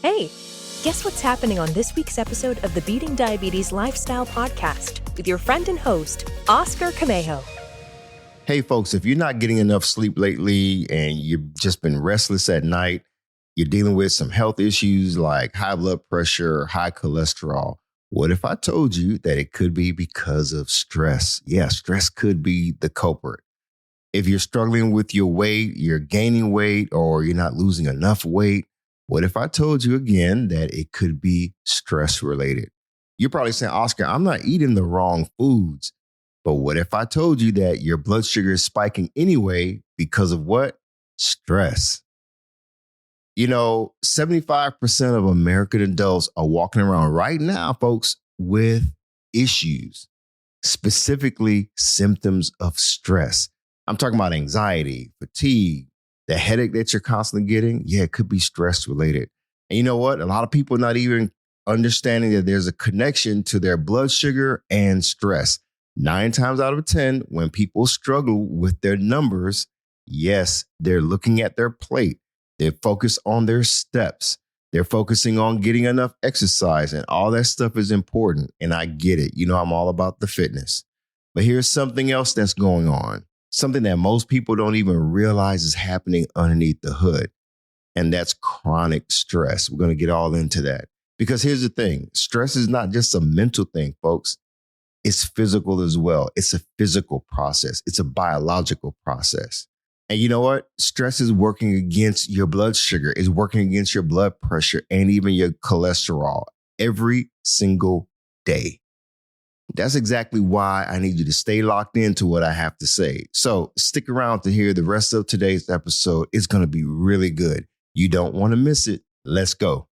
Hey, guess what's happening on this week's episode of the Beating Diabetes Lifestyle Podcast with your friend and host, Oscar Camejo. Hey, folks, if you're not getting enough sleep lately and you've just been restless at night, you're dealing with some health issues like high blood pressure, high cholesterol. What if I told you that it could be because of stress? Yeah, stress could be the culprit. If you're struggling with your weight, you're gaining weight, or you're not losing enough weight, what if I told you again that it could be stress related? You're probably saying, Oscar, I'm not eating the wrong foods. But what if I told you that your blood sugar is spiking anyway because of what? Stress. 75% of American adults are walking around right now, folks, with issues, specifically symptoms of stress. I'm talking about anxiety, fatigue, the headache that you're constantly getting. Yeah, it could be stress related. And you know what? A lot of people are not even understanding that there's a connection to their blood sugar and stress. 9 times out of 10, when people struggle with their numbers, yes, they're looking at their plate. They're focused on their steps. They're focusing on getting enough exercise, and all that stuff is important. And I get it. I'm all about the fitness. But here's something else that's going on. Something that most people don't even realize is happening underneath the hood. And that's chronic stress. We're going to get all into that. Because here's the thing. Stress is not just a mental thing, folks. It's physical as well. It's a physical process. It's a biological process. And you know what? Stress is working against your blood sugar, is working against your blood pressure, and even your cholesterol every single day. That's exactly why I need you to stay locked into what I have to say. So stick around to hear the rest of today's episode. It's going to be really good. You don't want to miss it. Let's go.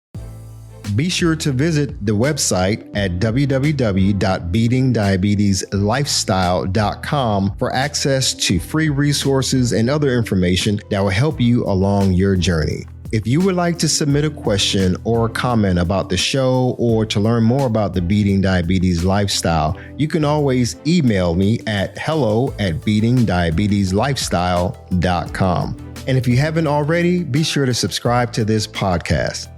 Be sure to visit the website at www.beatingdiabetieslifestyle.com for access to free resources and other information that will help you along your journey. If you would like to submit a question or a comment about the show or to learn more about the Beating Diabetes Lifestyle, you can always email me at hello@beatingdiabetieslifestyle.com. And if you haven't already, be sure to subscribe to this podcast.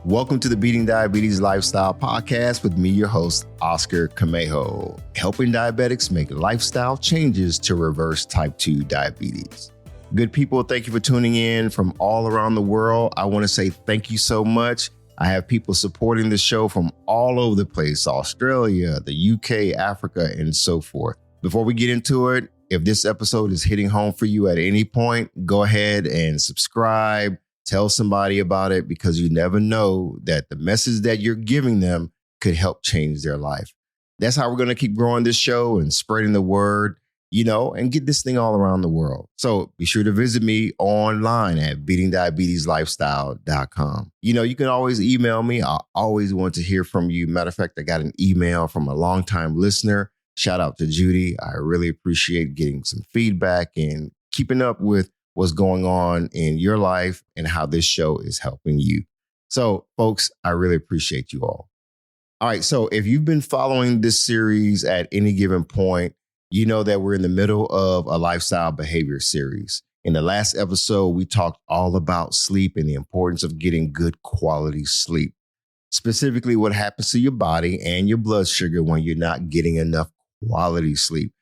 Welcome to the Beating Diabetes Lifestyle Podcast with me, your host, Oscar Camejo, helping diabetics make lifestyle changes to reverse type 2 diabetes. Good people, thank you for tuning in from all around the world. I want to say thank you so much. I have people supporting the show from all over the place, Australia, the UK, Africa, and so forth. Before we get into it, if this episode is hitting home for you at any point, go ahead and subscribe. Tell somebody about it, because you never know that the message that you're giving them could help change their life. That's how we're going to keep growing this show and spreading the word, and get this thing all around the world. So be sure to visit me online at beatingdiabetieslifestyle.com. You can always email me. I always want to hear from you. Matter of fact, I got an email from a longtime listener. Shout out to Judy. I really appreciate getting some feedback and keeping up with what's going on in your life and how this show is helping you. So, folks, I really appreciate you all. All right. So if you've been following this series at any given point, you know that we're in the middle of a lifestyle behavior series. In the last episode, we talked all about sleep and the importance of getting good quality sleep, specifically what happens to your body and your blood sugar when you're not getting enough quality sleep.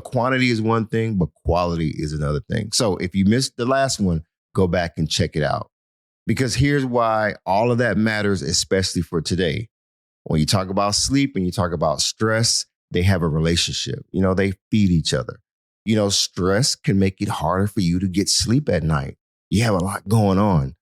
Quantity is one thing, but quality is another thing. So if you missed the last one, go back and check it out. Because here's why all of that matters, especially for today. When you talk about sleep and you talk about stress, they have a relationship. They feed each other. Stress can make it harder for you to get sleep at night. You have a lot going on.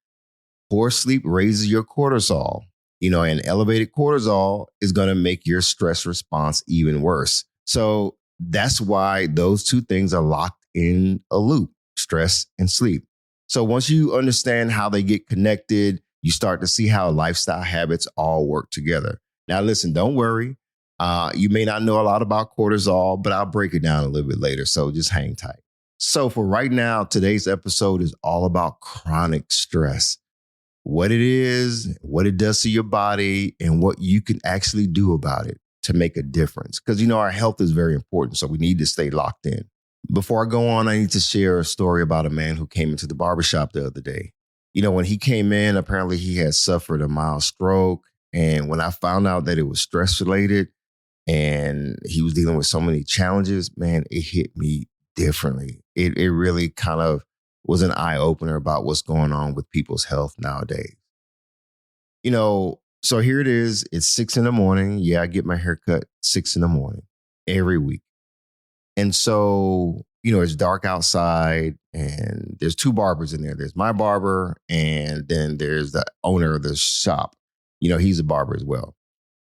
Poor sleep raises your cortisol, and elevated cortisol is going to make your stress response even worse. So that's why those two things are locked in a loop, stress and sleep. So once you understand how they get connected, you start to see how lifestyle habits all work together. Now, listen, don't worry. You may not know a lot about cortisol, but I'll break it down a little bit later. So just hang tight. So for right now, today's episode is all about chronic stress, what it is, what it does to your body, and what you can actually do about it to make a difference. Because, our health is very important. So we need to stay locked in. Before I go on, I need to share a story about a man who came into the barbershop the other day. When he came in, apparently he had suffered a mild stroke. And when I found out that it was stress related and he was dealing with so many challenges, man, it hit me differently. It really kind of was an eye opener about what's going on with people's health nowadays. So here it is. It's 6 a.m. Yeah, I get my hair cut 6 a.m. every week. And so, it's dark outside and there's two barbers in there. There's my barber and then there's the owner of the shop. He's a barber as well.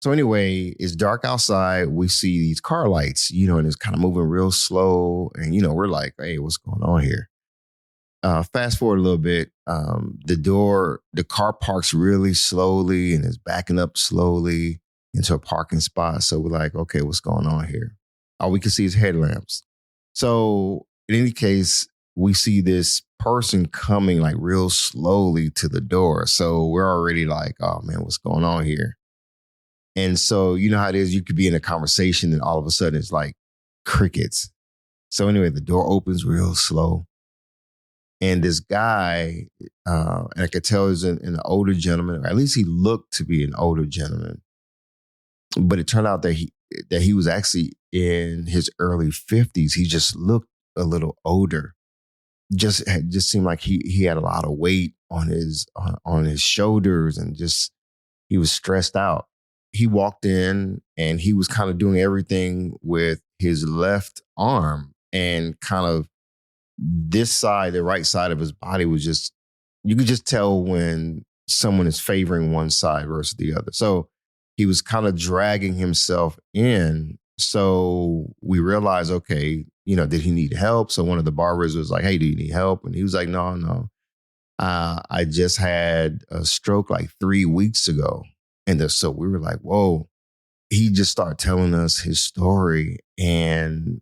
So anyway, it's dark outside. We see these car lights, and it's kind of moving real slow. And, we're like, hey, what's going on here? Fast forward a little bit. The car parks really slowly and is backing up slowly into a parking spot. So we're like, okay, what's going on here? All we can see is headlamps. So in any case, we see this person coming like real slowly to the door. So we're already like, oh man, what's going on here? And so you know how it is, you could be in a conversation and all of a sudden it's like crickets. So anyway, the door opens real slow. And this guy, and I could tell he's an older gentleman, or at least he looked to be an older gentleman. But it turned out that he was actually in his early 50s. He just looked a little older. Just seemed like he had a lot of weight on his shoulders, and just he was stressed out. He walked in and he was kind of doing everything with his left arm, and kind of this side, the right side of his body was just, you could just tell when someone is favoring one side versus the other. So he was kind of dragging himself in. So we realized, okay, did he need help? So one of the barbers was like, hey, do you need help? And he was like, no. I just had a stroke like 3 weeks ago. And so we were like, whoa. He just started telling us his story. And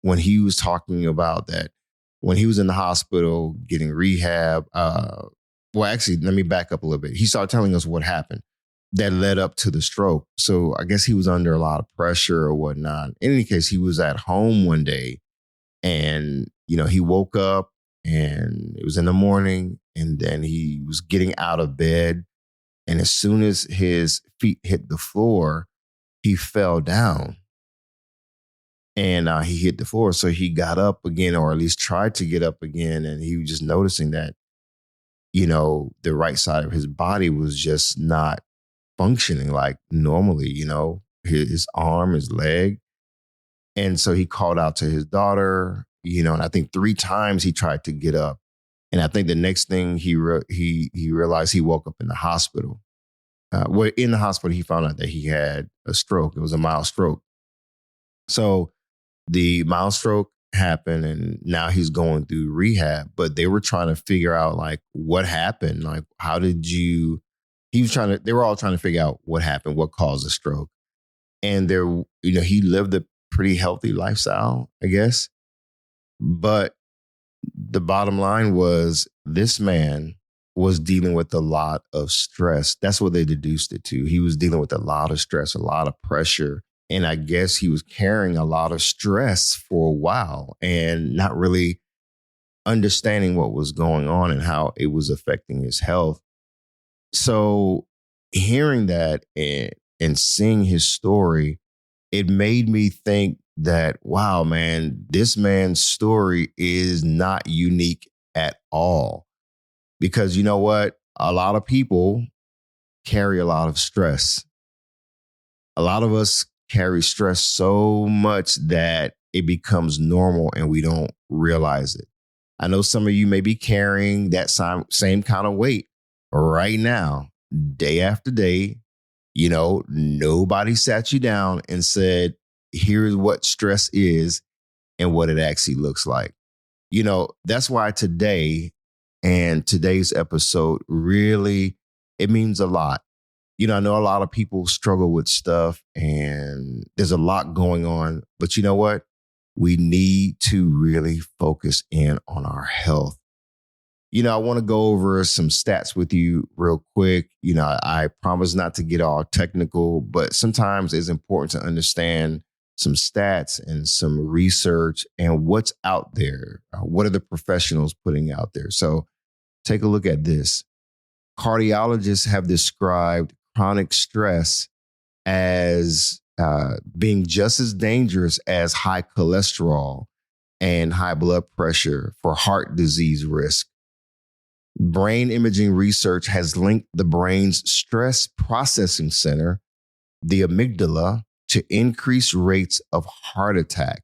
when he was talking about that, when he was in the hospital getting rehab, actually, let me back up a little bit. He started telling us what happened that led up to the stroke. So I guess he was under a lot of pressure or whatnot. In any case, he was at home one day and, he woke up and it was in the morning, and then he was getting out of bed. And as soon as his feet hit the floor, he fell down. And he hit the floor. So he got up again, or at least tried to get up again. And he was just noticing that, the right side of his body was just not functioning like normally, his arm, his leg. And so he called out to his daughter, and I think 3 times he tried to get up. And I think the next thing he realized, he woke up in the hospital. In the hospital, he found out that he had a stroke. It was a mild stroke. So the mild stroke happened, and now he's going through rehab. But they were trying to figure out like what happened. Like, they were all trying to figure out what happened, what caused the stroke. And he lived a pretty healthy lifestyle, I guess. But the bottom line was, this man was dealing with a lot of stress. That's what they deduced it to. He was dealing with a lot of stress, a lot of pressure. And I guess he was carrying a lot of stress for a while and not really understanding what was going on and how it was affecting his health. So hearing that and seeing his story, it made me think that, wow, man, this man's story is not unique at all. Because you know what? A lot of people carry a lot of stress. A lot of us carry stress so much that it becomes normal and we don't realize it. I know some of you may be carrying that same kind of weight right now, day after day. Nobody sat you down and said, here's what stress is and what it actually looks like. That's why today and today's episode really, it means a lot. I know a lot of people struggle with stuff and there's a lot going on, but you know what? We need to really focus in on our health. I want to go over some stats with you real quick. I promise not to get all technical, but sometimes it's important to understand some stats and some research and what's out there. What are the professionals putting out there? So Take a look at this. Cardiologists have described chronic stress as being just as dangerous as high cholesterol and high blood pressure for heart disease risk. Brain imaging research has linked the brain's stress processing center, the amygdala, to increased rates of heart attack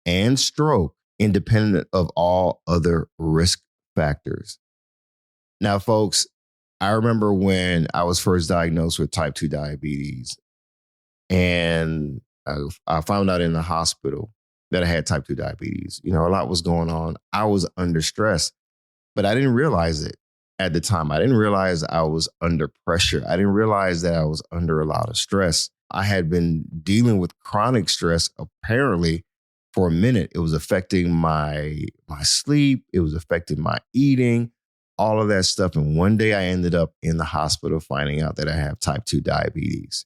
and stroke, independent of all other risk factors. Now, folks, I remember when I was first diagnosed with type 2 diabetes, and I found out in the hospital that I had type 2 diabetes. A lot was going on. I was under stress, but I didn't realize it at the time. I didn't realize I was under pressure. I didn't realize that I was under a lot of stress. I had been dealing with chronic stress apparently for a minute. It was affecting my sleep. It was affecting my eating, all of that stuff. And one day I ended up in the hospital finding out that I have type 2 diabetes.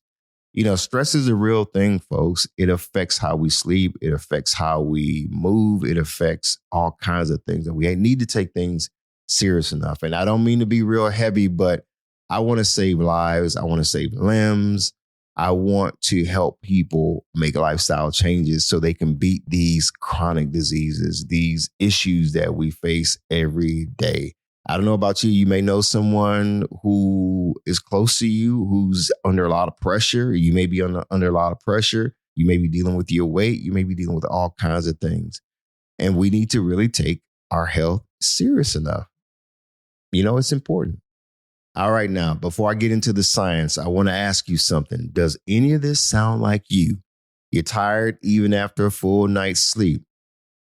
Stress is a real thing, folks. It affects how we sleep. It affects how we move. It affects all kinds of things. And we need to take things serious enough. And I don't mean to be real heavy, but I want to save lives. I want to save limbs. I want to help people make lifestyle changes so they can beat these chronic diseases, these issues that we face every day. I don't know about you. You may know someone who is close to you who's under a lot of pressure. You may be under a lot of pressure. You may be dealing with your weight. You may be dealing with all kinds of things. And we need to really take our health serious enough. It's important. All right, now, before I get into the science, I want to ask you something. Does any of this sound like you? You're tired even after a full night's sleep.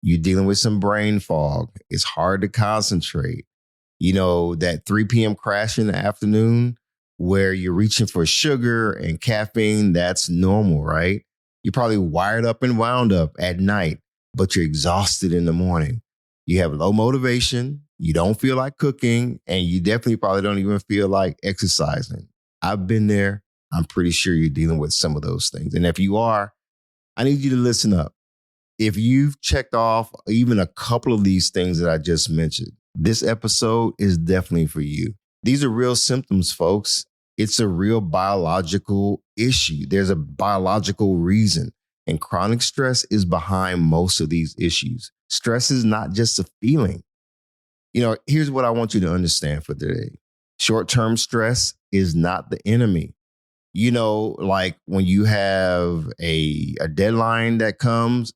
You're dealing with some brain fog. It's hard to concentrate. That 3 p.m. crash in the afternoon where you're reaching for sugar and caffeine, that's normal, right? You're probably wired up and wound up at night, but you're exhausted in the morning. You have low motivation. You don't feel like cooking, and you definitely probably don't even feel like exercising. I've been there. I'm pretty sure you're dealing with some of those things. And if you are, I need you to listen up. If you've checked off even a couple of these things that I just mentioned, this episode is definitely for you. These are real symptoms, folks. It's a real biological issue. There's a biological reason. And chronic stress is behind most of these issues. Stress is not just a feeling. Here's what I want you to understand for today. Short-term stress is not the enemy. Like when you have a deadline that comes,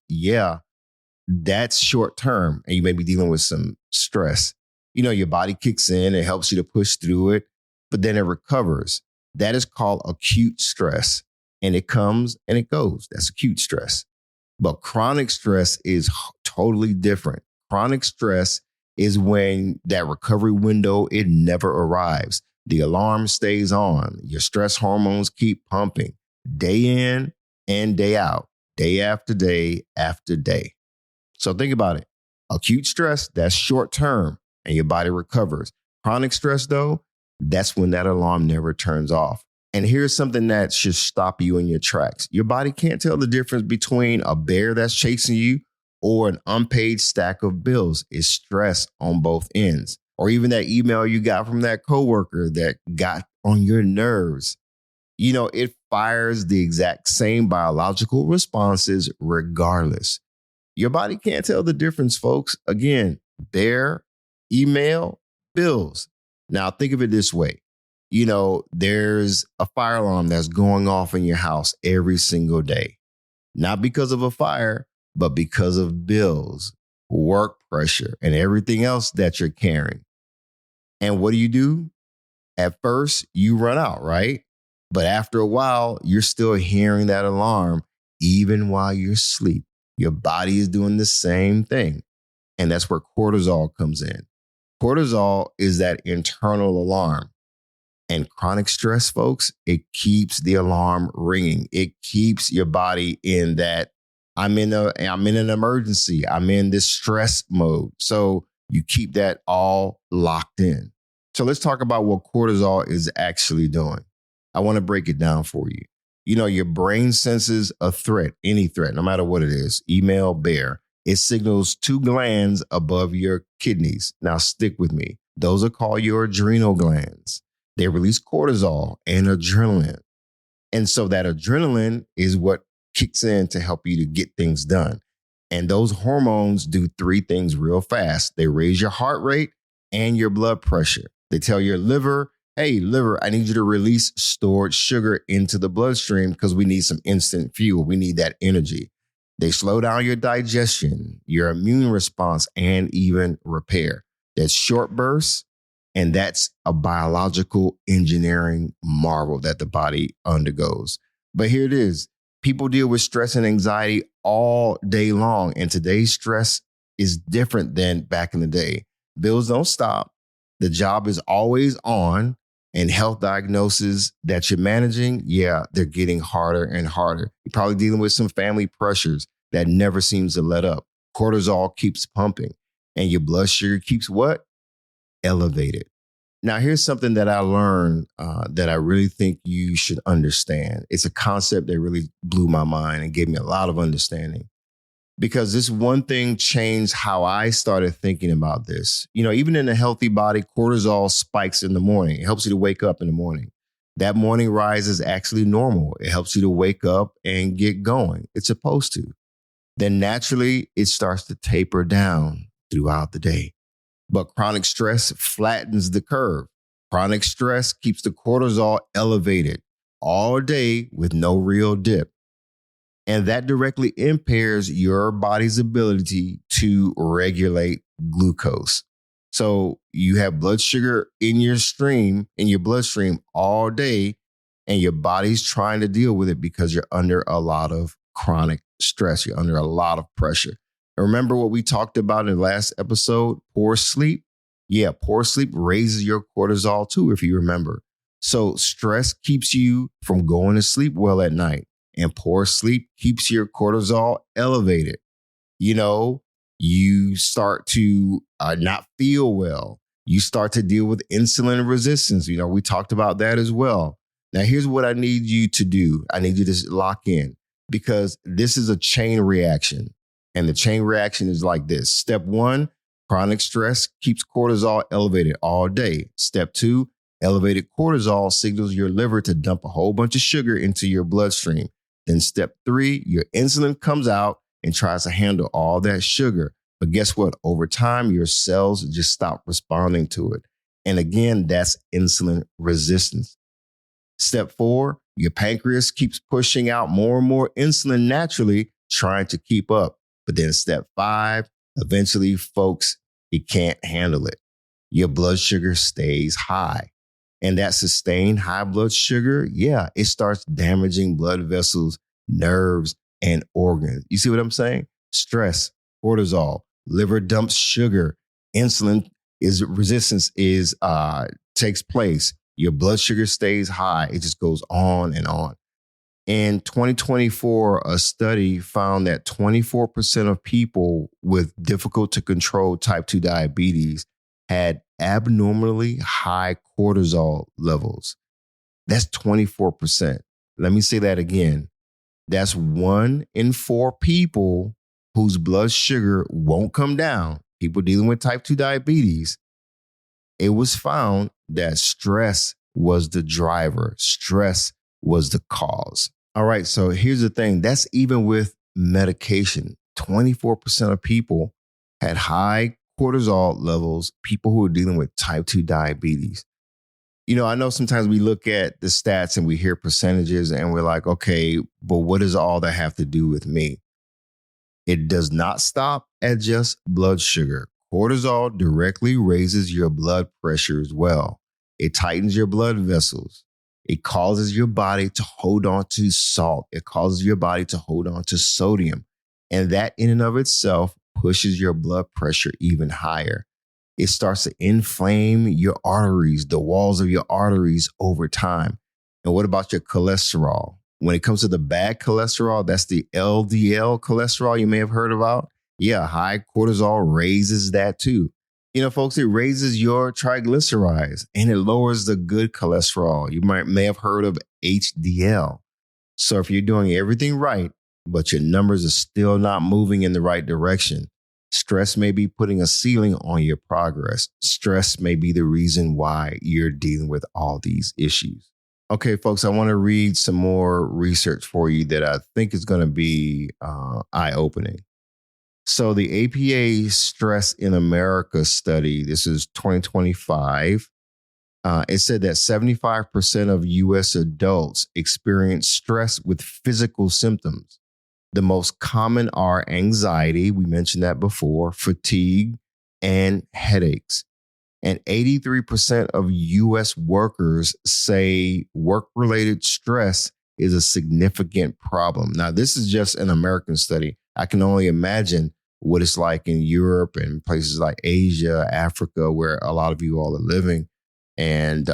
that's short term, and you may be dealing with some stress. Your body kicks in, it helps you to push through it, but then it recovers. That is called acute stress, and it comes and it goes. That's acute stress. But chronic stress is totally different. Chronic stress is when that recovery window, it never arrives. The alarm stays on. Your stress hormones keep pumping day in and day out, day after day after day. So think about it. Acute stress, that's short term, and your body recovers. Chronic stress, though, that's when that alarm never turns off. And here's something that should stop you in your tracks. Your body can't tell the difference between a bear that's chasing you or an unpaid stack of bills. It's stress on both ends. Or even that email you got from that coworker that got on your nerves. It fires the exact same biological responses regardless. Your body can't tell the difference, folks. Again, bear, email, bills. Now, think of it this way. There's a fire alarm that's going off in your house every single day. Not because of a fire, but because of bills, work pressure, and everything else that you're carrying. And what do? At first, you run out, right? But after a while, you're still hearing that alarm even while you're asleep. Your body is doing the same thing. And that's where cortisol comes in. Cortisol is that internal alarm. And chronic stress, folks, it keeps the alarm ringing. It keeps your body in that I'm in an emergency. I'm in this stress mode. So you keep that all locked in. So let's talk about what cortisol is actually doing. I want to break it down for you. Your brain senses a threat, any threat, no matter what it is, email, bear. It signals two glands above your kidneys. Now stick with me. Those are called your adrenal glands. They release cortisol and adrenaline. And so that adrenaline is what kicks in to help you to get things done. And those hormones do three things real fast. They raise your heart rate and your blood pressure. They tell your liver, hey, liver, I need you to release stored sugar into the bloodstream because we need some instant fuel. We need that energy. They slow down your digestion, your immune response, and even repair. That's short bursts, and that's a biological engineering marvel that the body undergoes. But here it is. People deal with stress and anxiety all day long, and today's stress is different than back in the day. Bills don't stop. The job is always on, and health diagnoses that you're managing, they're getting harder and harder. You're probably dealing with some family pressures that never seems to let up. Cortisol keeps pumping, and your blood sugar keeps what? Elevated. Now, here's something that I learned that I really think you should understand. It's a concept that really blew my mind and gave me a lot of understanding, because this one thing changed how I started thinking about this. You know, even in a healthy body, cortisol spikes in the morning. It helps you to wake up in the morning. That morning rise is actually normal. It helps you to wake up and get going. It's supposed to. Then naturally, it starts to taper down throughout the day. But chronic stress flattens the curve. Chronic stress keeps the cortisol elevated all day with no real dip. And that directly impairs your body's ability to regulate glucose. So you have blood sugar in your bloodstream all day, and your body's trying to deal with it because you're under a lot of chronic stress. You're under a lot of pressure. Remember what we talked about in the last episode? Poor sleep. Yeah, poor sleep raises your cortisol too, if you remember. So stress keeps you from going to sleep well at night, and poor sleep keeps your cortisol elevated. You know, you start to not feel well. You start to deal with insulin resistance. You know, we talked about that as well. Now, here's what I need you to do. I need you to lock in, because this is a chain reaction. And the chain reaction is like this. Step one, chronic stress keeps cortisol elevated all day. Step two, elevated cortisol signals your liver to dump a whole bunch of sugar into your bloodstream. Then step three, your insulin comes out and tries to handle all that sugar. But guess what? Over time, your cells just stop responding to it. And again, that's insulin resistance. Step four, your pancreas keeps pushing out more and more insulin naturally, trying to keep up. But then step five, eventually, folks, it can't handle it. Your blood sugar stays high. And that sustained high blood sugar, it starts damaging blood vessels, nerves, and organs. You see what I'm saying? Stress, cortisol, liver dumps sugar, insulin resistance takes place. Your blood sugar stays high. It just goes on and on. In 2024, a study found that 24% of people with difficult to control type 2 diabetes had abnormally high cortisol levels. That's 24%. Let me say that again. That's 1 in 4 people whose blood sugar won't come down. People dealing with type 2 diabetes. It was found that stress was the driver. Stress was the cause. All right, so here's the thing. That's even with medication. 24% of people had high cortisol levels, people who are dealing with type 2 diabetes. You know, I know sometimes we look at the stats and we hear percentages and we're like, okay, but what does all that have to do with me? It does not stop at just blood sugar. Cortisol directly raises your blood pressure as well. It tightens your blood vessels. It causes your body to hold on to salt. It causes your body to hold on to sodium. And that in and of itself pushes your blood pressure even higher. It starts to inflame your arteries, the walls of your arteries over time. And what about your cholesterol? When it comes to the bad cholesterol, that's the LDL cholesterol you may have heard about. Yeah, high cortisol raises that too. You know, folks, it raises your triglycerides and it lowers the good cholesterol. You may have heard of HDL. So if you're doing everything right, but your numbers are still not moving in the right direction, Stress may be putting a ceiling on your progress. Stress may be the reason why you're dealing with all these issues. Okay, folks, I want to read some more research for you that I think is going to be eye-opening. So the APA Stress in America study, this is 2025, it said that 75% of U.S. adults experience stress with physical symptoms. The most common are anxiety, we mentioned that before, fatigue, and headaches. And 83% of U.S. workers say work-related stress is a significant problem. Now, this is just an American study. I can only imagine what it's like in Europe and places like Asia, Africa, where a lot of you all are living. And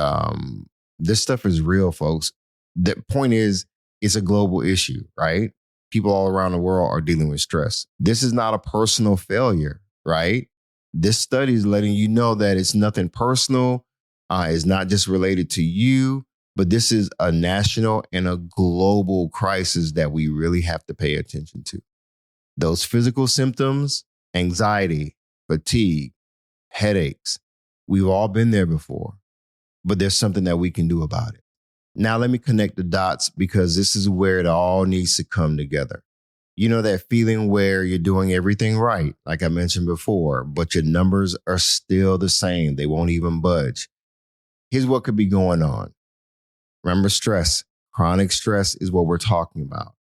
this stuff is real, folks. The point is, it's a global issue, right? People all around the world are dealing with stress. This is not a personal failure, right? This study is letting you know that it's nothing personal. It's not just related to you, but this is a national and a global crisis that we really have to pay attention to. Those physical symptoms, anxiety, fatigue, headaches, we've all been there before, but there's something that we can do about it. Now, let me connect the dots because this is where it all needs to come together. You know that feeling where you're doing everything right, like I mentioned before, but your numbers are still the same. They won't even budge. Here's what could be going on. Remember stress. Chronic stress is what we're talking about.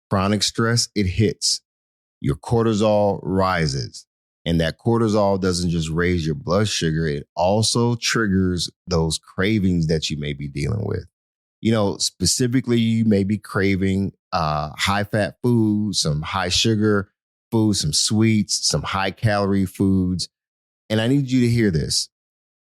Chronic stress, it hits. Your cortisol rises. And that cortisol doesn't just raise your blood sugar, it also triggers those cravings that you may be dealing with. You know, specifically, you may be craving high fat foods, some high sugar foods, some sweets, some high calorie foods. And I need you to hear this.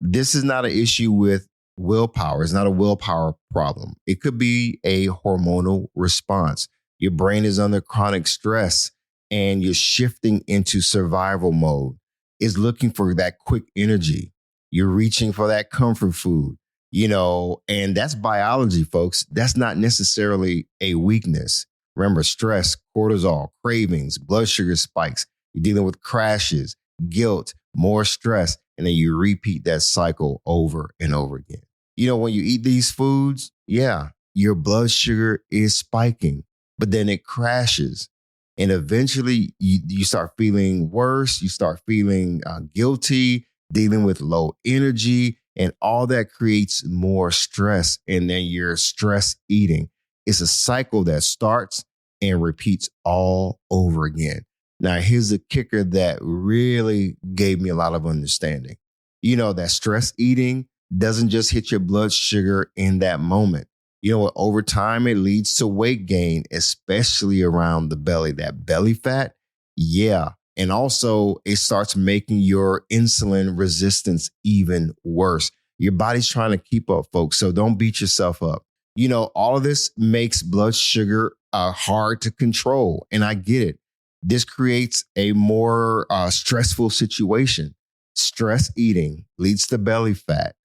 This is not an issue with willpower. It's not a willpower problem. It could be a hormonal response. Your brain is under chronic stress and you're shifting into survival mode. It's looking for that quick energy. You're reaching for that comfort food. You know, and that's biology, folks. That's not necessarily a weakness. Remember, stress, cortisol, cravings, blood sugar spikes. You're dealing with crashes, guilt, more stress, and then you repeat that cycle over and over again. You know, when you eat these foods, yeah, your blood sugar is spiking, but then it crashes. And eventually you start feeling worse. You start feeling guilty, dealing with low energy. And all that creates more stress. And then you're stress eating. It's a cycle that starts and repeats all over again. Now, here's the kicker that really gave me a lot of understanding. You know, that stress eating doesn't just hit your blood sugar in that moment. You know what? Over time, it leads to weight gain, especially around the belly, that belly fat. Yeah. And also, it starts making your insulin resistance even worse. Your body's trying to keep up, folks. So don't beat yourself up. You know, all of this makes blood sugar hard to control. And I get it. This creates a more stressful situation. Stress eating leads to belly fat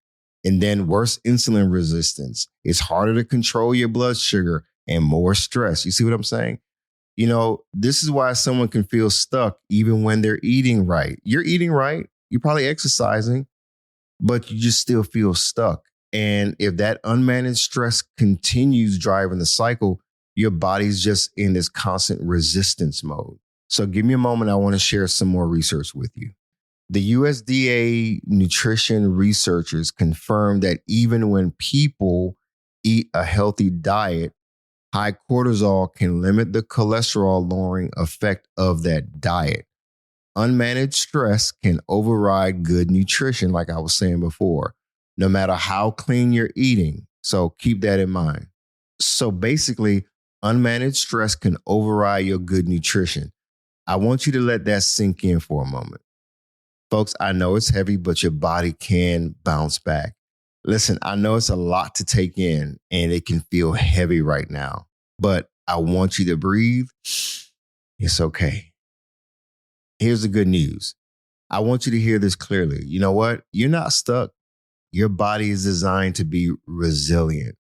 and then worse insulin resistance. It's harder to control your blood sugar and more stress. You see what I'm saying? You know, this is why someone can feel stuck even when they're eating right. You're eating right. You're probably exercising, but you just still feel stuck. And if that unmanaged stress continues driving the cycle, your body's just in this constant resistance mode. So give me a moment. I want to share some more research with you. The USDA nutrition researchers confirmed that even when people eat a healthy diet, high cortisol can limit the cholesterol lowering effect of that diet. Unmanaged stress can override good nutrition, like I was saying before, no matter how clean you're eating. So keep that in mind. So basically, unmanaged stress can override your good nutrition. I want you to let that sink in for a moment. Folks, I know it's heavy, but your body can bounce back. Listen, I know it's a lot to take in and it can feel heavy right now, but I want you to breathe. It's okay. Here's the good news. I want you to hear this clearly. You know what? You're not stuck. Your body is designed to be resilient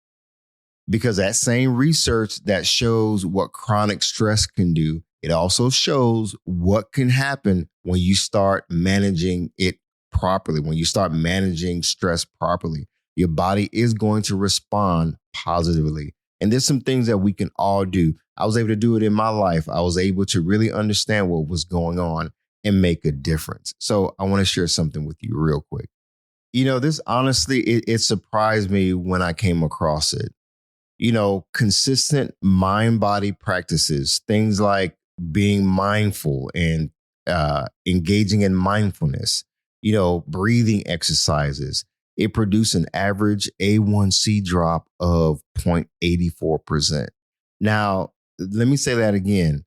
because that same research that shows what chronic stress can do It also shows what can happen when you start managing it properly, when you start managing stress properly. Your body is going to respond positively. And there's some things that we can all do. I was able to do it in my life. I was able to really understand what was going on and make a difference. So I want to share something with you real quick. This honestly, it surprised me when I came across it. Consistent mind-body practices, things like being mindful and engaging in mindfulness, breathing exercises. It produced an average A1C drop of 0.84%. Now, let me say that again,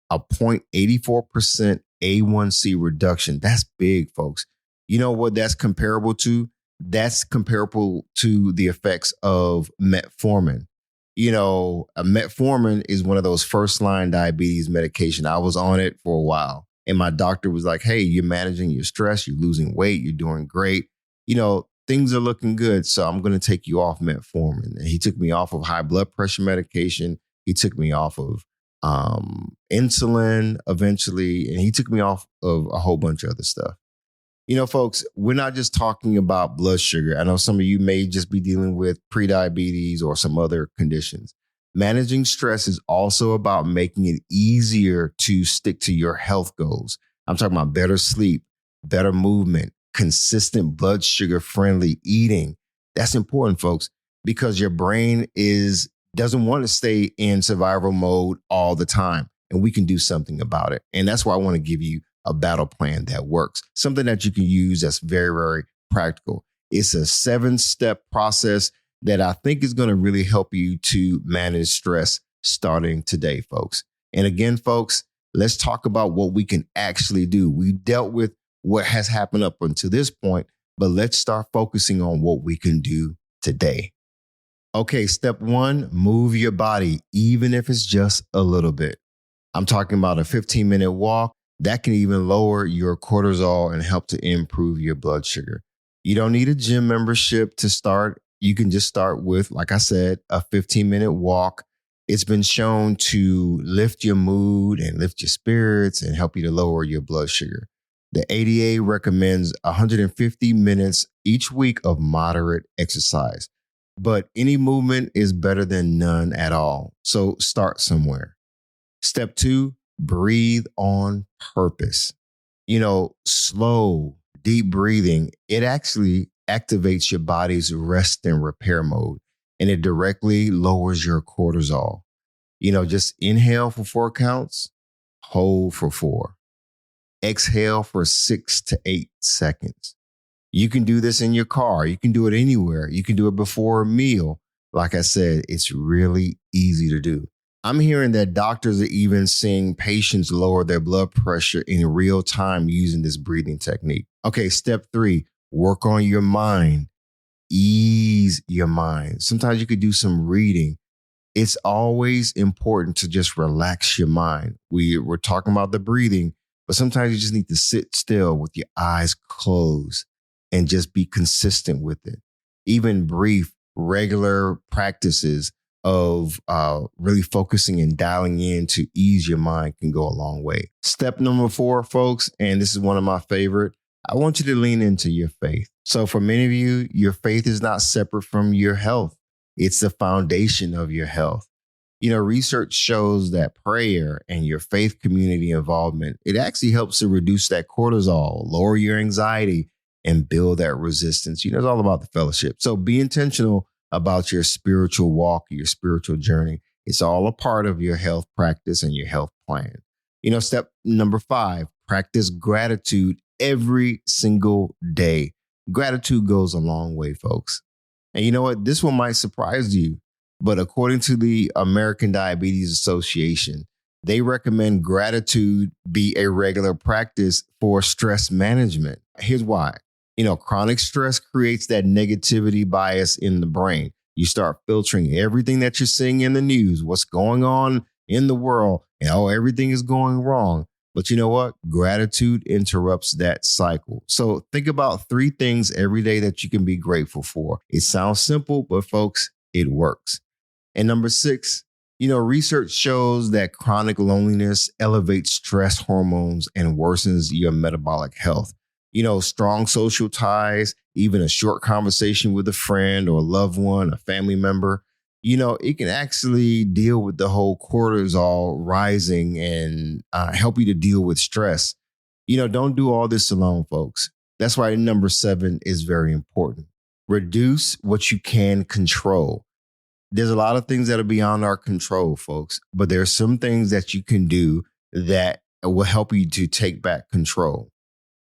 a 0.84% A1C reduction. That's big, folks. You know what that's comparable to? That's comparable to the effects of metformin. Metformin is one of those first line diabetes medication. I was on it for a while and my doctor was like, hey, you're managing your stress, you're losing weight, you're doing great. Things are looking good. So I'm going to take you off metformin. And he took me off of high blood pressure medication. He took me off of insulin eventually, and he took me off of a whole bunch of other stuff. Folks, we're not just talking about blood sugar. I know some of you may just be dealing with prediabetes or some other conditions. Managing stress is also about making it easier to stick to your health goals. I'm talking about better sleep, better movement, consistent blood sugar friendly eating. That's important, folks, because your brain doesn't want to stay in survival mode all the time, and we can do something about it. And that's why I want to give you a battle plan that works, something that you can use that's very, very practical. It's a 7-step process that I think is going to really help you to manage stress starting today, folks. And again, folks, let's talk about what we can actually do. We dealt with what has happened up until this point, but let's start focusing on what we can do today. Okay, step 1, move your body, even if it's just a little bit. I'm talking about a 15-minute walk. That can even lower your cortisol and help to improve your blood sugar. You don't need a gym membership to start. You can just start with, like I said, a 15-minute walk. It's been shown to lift your mood and lift your spirits and help you to lower your blood sugar. The ADA recommends 150 minutes each week of moderate exercise, but any movement is better than none at all. So start somewhere. Step 2, breathe on purpose. Slow, deep breathing, it actually activates your body's rest and repair mode, and it directly lowers your cortisol. Just inhale for 4 counts, hold for 4. Exhale for 6 to 8 seconds. You can do this in your car. You can do it anywhere. You can do it before a meal. Like I said, it's really easy to do. I'm hearing that doctors are even seeing patients lower their blood pressure in real time using this breathing technique. Okay, step 3, work on your mind. Ease your mind. Sometimes you could do some reading. It's always important to just relax your mind. We're talking about the breathing, but sometimes you just need to sit still with your eyes closed and just be consistent with it. Even brief, regular practices of really focusing and dialing in to ease your mind can go a long way. Step number 4, folks, and this is one of my favorite, I want you to lean into your faith. So for many of you, your faith is not separate from your health. It's the foundation of your health. Research shows that prayer and your faith community involvement, it actually helps to reduce that cortisol, lower your anxiety, and build that resistance. It's all about the fellowship. So be intentional about your spiritual walk, your spiritual journey. It's all a part of your health practice and your health plan. Step number 5, practice gratitude every single day. Gratitude goes a long way, folks. And you know what? This one might surprise you, but according to the American Diabetes Association, they recommend gratitude be a regular practice for stress management. Here's why. Chronic stress creates that negativity bias in the brain. You start filtering everything that you're seeing in the news, what's going on in the world, and everything is going wrong. But you know what? Gratitude interrupts that cycle. So think about 3 things every day that you can be grateful for. It sounds simple, but folks, it works. And number 6, Research shows that chronic loneliness elevates stress hormones and worsens your metabolic health. Strong social ties, even a short conversation with a friend or a loved one, a family member, it can actually deal with the whole cortisol rising and help you to deal with stress. Don't do all this alone, folks. That's why number 7 is very important. Reduce what you can control. There's a lot of things that are beyond our control, folks, but there are some things that you can do that will help you to take back control.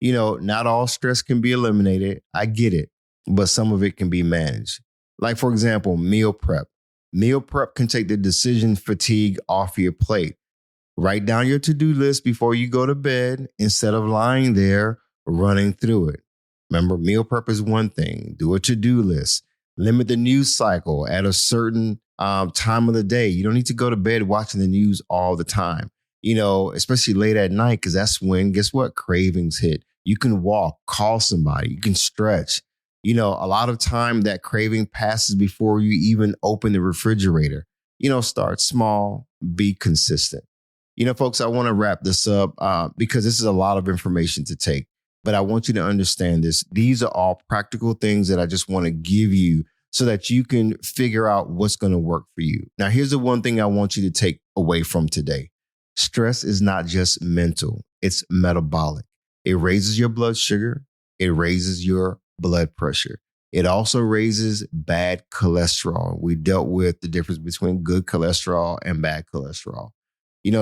Not all stress can be eliminated. I get it, but some of it can be managed. Like, for example, meal prep. Meal prep can take the decision fatigue off your plate. Write down your to-do list before you go to bed instead of lying there running through it. Remember, meal prep is one thing. Do a to-do list. Limit the news cycle at a certain time of the day. You don't need to go to bed watching the news all the time, especially late at night, because that's when, guess what? Cravings hit. You can walk, call somebody, you can stretch. A lot of time that craving passes before you even open the refrigerator. Start small, be consistent. Folks, I want to wrap this up because this is a lot of information to take. But I want you to understand this. These are all practical things that I just want to give you so that you can figure out what's going to work for you. Now, here's the one thing I want you to take away from today. Stress is not just mental, it's metabolic. It raises your blood sugar. It raises your blood pressure. It also raises bad cholesterol. We dealt with the difference between good cholesterol and bad cholesterol.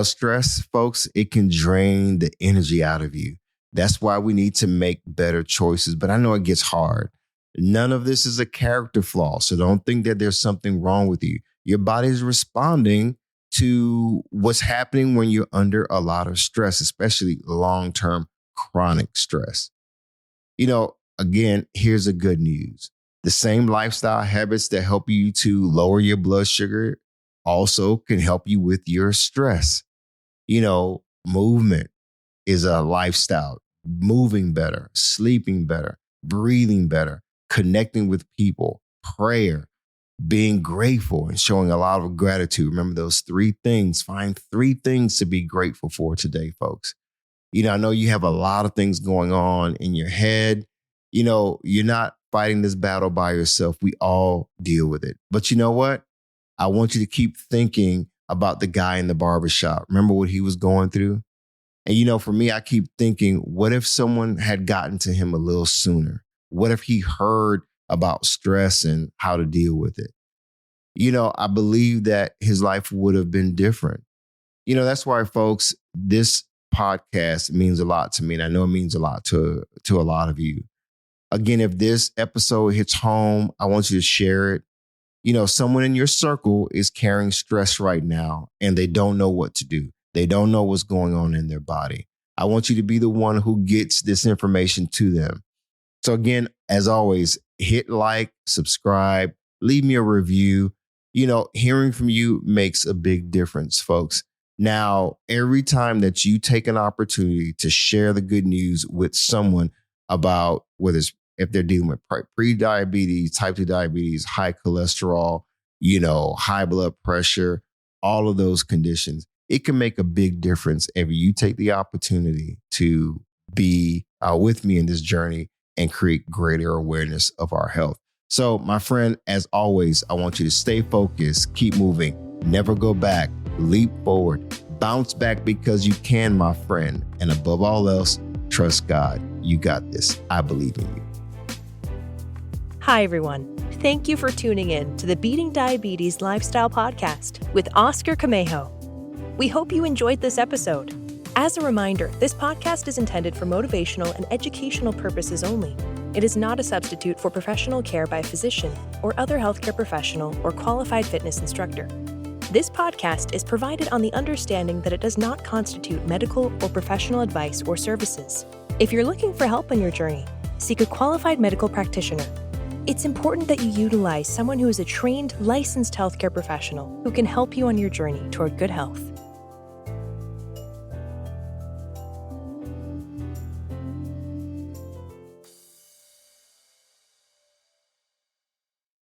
Stress, folks, it can drain the energy out of you. That's why we need to make better choices. But I know it gets hard. None of this is a character flaw. So don't think that there's something wrong with you. Your body is responding to what's happening when you're under a lot of stress, especially long-term chronic stress. Again, here's the good news. The same lifestyle habits that help you to lower your blood sugar also can help you with your stress. Movement is a lifestyle. Moving better, sleeping better, breathing better, connecting with people, prayer, being grateful and showing a lot of gratitude. Remember those 3 things. Find 3 things to be grateful for today, folks. I know you have a lot of things going on in your head. You're not fighting this battle by yourself. We all deal with it. But you know what? I want you to keep thinking about the guy in the barbershop. Remember what he was going through? And, for me, I keep thinking, what if someone had gotten to him a little sooner? What if he heard about stress and how to deal with it? I believe that his life would have been different. That's why, folks, this podcast means a lot to me. And I know it means a lot to a lot of you. Again, if this episode hits home, I want you to share it. Someone in your circle is carrying stress right now and they don't know what to do. They don't know what's going on in their body. I want you to be the one who gets this information to them. So again, as always, hit like, subscribe, leave me a review. Hearing from you makes a big difference, folks. Now, every time that you take an opportunity to share the good news with someone about whether it's if they're dealing with prediabetes, type 2 diabetes, high cholesterol, high blood pressure, all of those conditions, it can make a big difference if you take the opportunity to be with me in this journey and create greater awareness of our health. So, my friend, as always, I want you to stay focused, keep moving, never go back, leap forward, bounce back because you can, my friend. And above all else, trust God. You got this. I believe in you. Hi, everyone. Thank you for tuning in to the Beating Diabetes Lifestyle Podcast with Oscar Camejo. We hope you enjoyed this episode. As a reminder, this podcast is intended for motivational and educational purposes only. It is not a substitute for professional care by a physician or other healthcare professional or qualified fitness instructor. This podcast is provided on the understanding that it does not constitute medical or professional advice or services. If you're looking for help on your journey, seek a qualified medical practitioner. It's important that you utilize someone who is a trained, licensed healthcare professional who can help you on your journey toward good health.